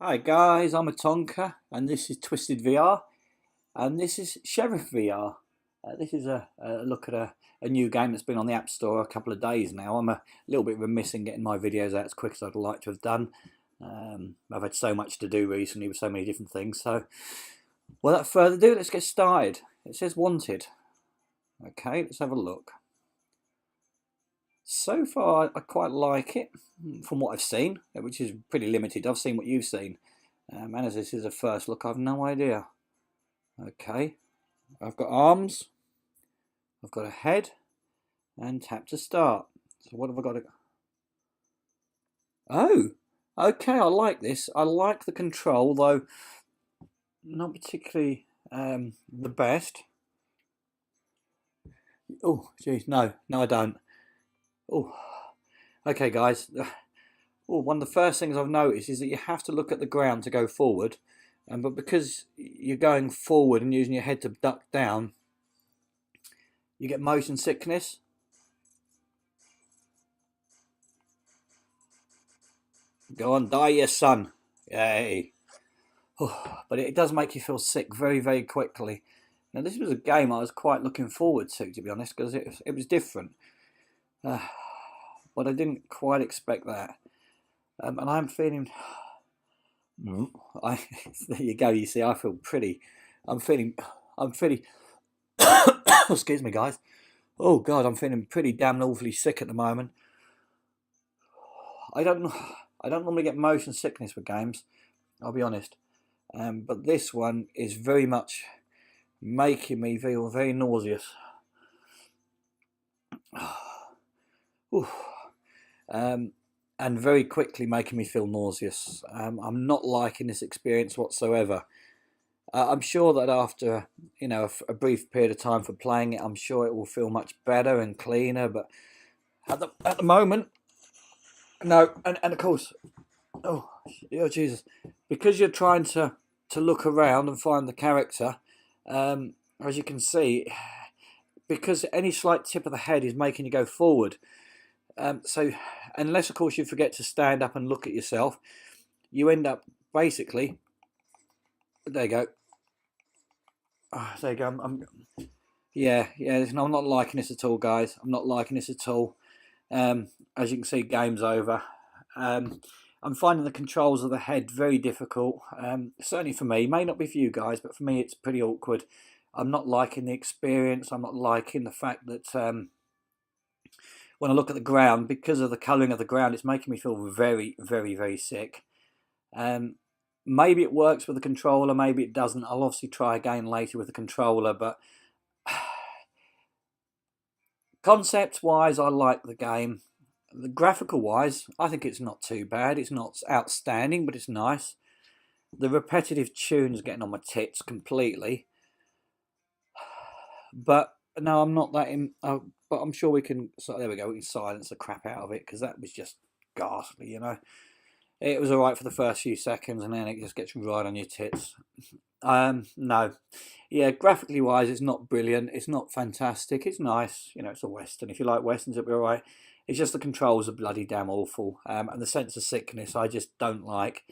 Hi guys, I'm Otonka and this is Twisted VR and this is Sheriff VR. This is a look at a new game that's been on the App Store a couple of days now. I'm a little bit remiss in getting my videos out as quick as I'd like to have done. I've had so much to do recently with so many different things. So without further ado, let's get started. It says wanted. Okay, let's have a look. So far, I quite like it from what I've seen, which is pretty limited. I've seen what you've seen. And as this is a first look, I've no idea. Okay, I've got arms, I've got a head, and tap to start. So what have I got to... Oh, okay, I like this. I like the control, though not particularly the best. Oh, geez, no, I don't. Oh, okay, guys. Oh, one of the first things I've noticed is that you have to look at the ground to go forward, but because you're going forward and using your head to duck down, you get motion sickness. Go on, die, your son. Yay. Oh, but it does make you feel sick very, very quickly. Now, this was a game I was quite looking forward to be honest, because it was different. But I didn't quite expect that. And I'm feeling... there you go, you see, I feel pretty... I'm feeling... excuse me, guys. Oh, God, I'm feeling pretty damn awfully sick at the moment. I don't normally get motion sickness with games, I'll be honest. But this one is very much making me feel very nauseous. And very quickly making me feel nauseous. I'm not liking this experience whatsoever. I'm sure that after a brief period of time for playing it, I'm sure it will feel much better and cleaner. But at the moment, no. And of course, oh Jesus, because you're trying to look around and find the character, as you can see, because any slight tip of the head is making you go forward. So unless of course you forget to stand up and look at yourself, you end up basically, there you go. Oh, there you go. Yeah. I'm not liking this at all, guys. I'm not liking this at all. As you can see, game's over. I'm finding the controls of the head very difficult. Certainly for me, may not be for you guys, but for me it's pretty awkward. I'm not liking the experience. I'm not liking the fact that when I look at the ground, because of the colouring of the ground, it's making me feel very, very, very sick. Maybe it works with the controller, maybe it doesn't. I'll obviously try again later with the controller, but concept-wise, I like the game. The graphical-wise, I think it's not too bad. It's not outstanding, but it's nice. The repetitive tunes getting on my tits completely. But no, I'm not that in. But I'm sure we can. So there we go. We can silence the crap out of it because that was just ghastly. It was all right for the first few seconds, and then it just gets right on your tits. No, yeah. Graphically wise, it's not brilliant. It's not fantastic. It's nice. It's a western. If you like westerns, it'll be all right. It's just the controls are bloody damn awful, and the sense of sickness I just don't like.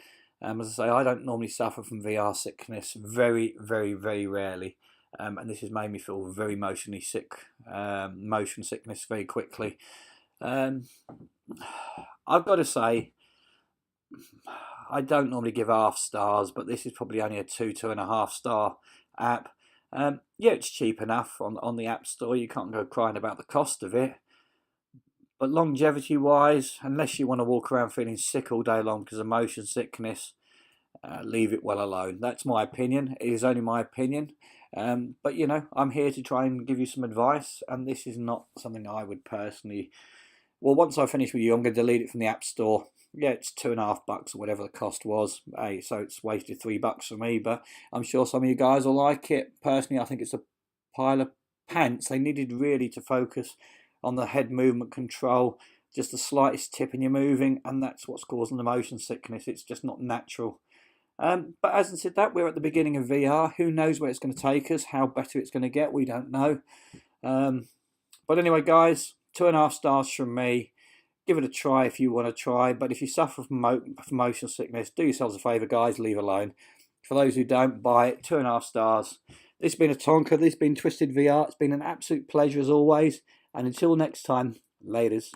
As I say, I don't normally suffer from VR sickness. Very, very, very rarely. And this has made me feel very motion sickness very quickly. I've got to say, I don't normally give half stars, but this is probably only a 2.5 star app. Yeah, it's cheap enough on the App Store. You can't go crying about the cost of it. But longevity wise, unless you want to walk around feeling sick all day long because of motion sickness, leave it well alone. That's my opinion. It is only my opinion. But I'm here to try and give you some advice, and this is not something I would personally... Well, once I finish with you, I'm going to delete it from the App Store. Yeah, it's $2.50 or whatever the cost was. Hey, so it's wasted $3 for me, but I'm sure some of you guys will like it. Personally, I think it's a pile of pants. They needed really to focus on the head movement control, just the slightest tip and you're moving, and that's what's causing the motion sickness. It's just not natural. But as I said that, we're at the beginning of VR. Who knows where it's going to take us, how better it's going to get, we don't know. But anyway, guys, 2.5 stars from me. Give it a try if you want to try. But if you suffer from motion sickness, do yourselves a favour, guys. Leave alone. For those who don't, buy it. 2.5 stars. This has been Otonka. This has been Twisted VR. It's been an absolute pleasure as always. And until next time, laters.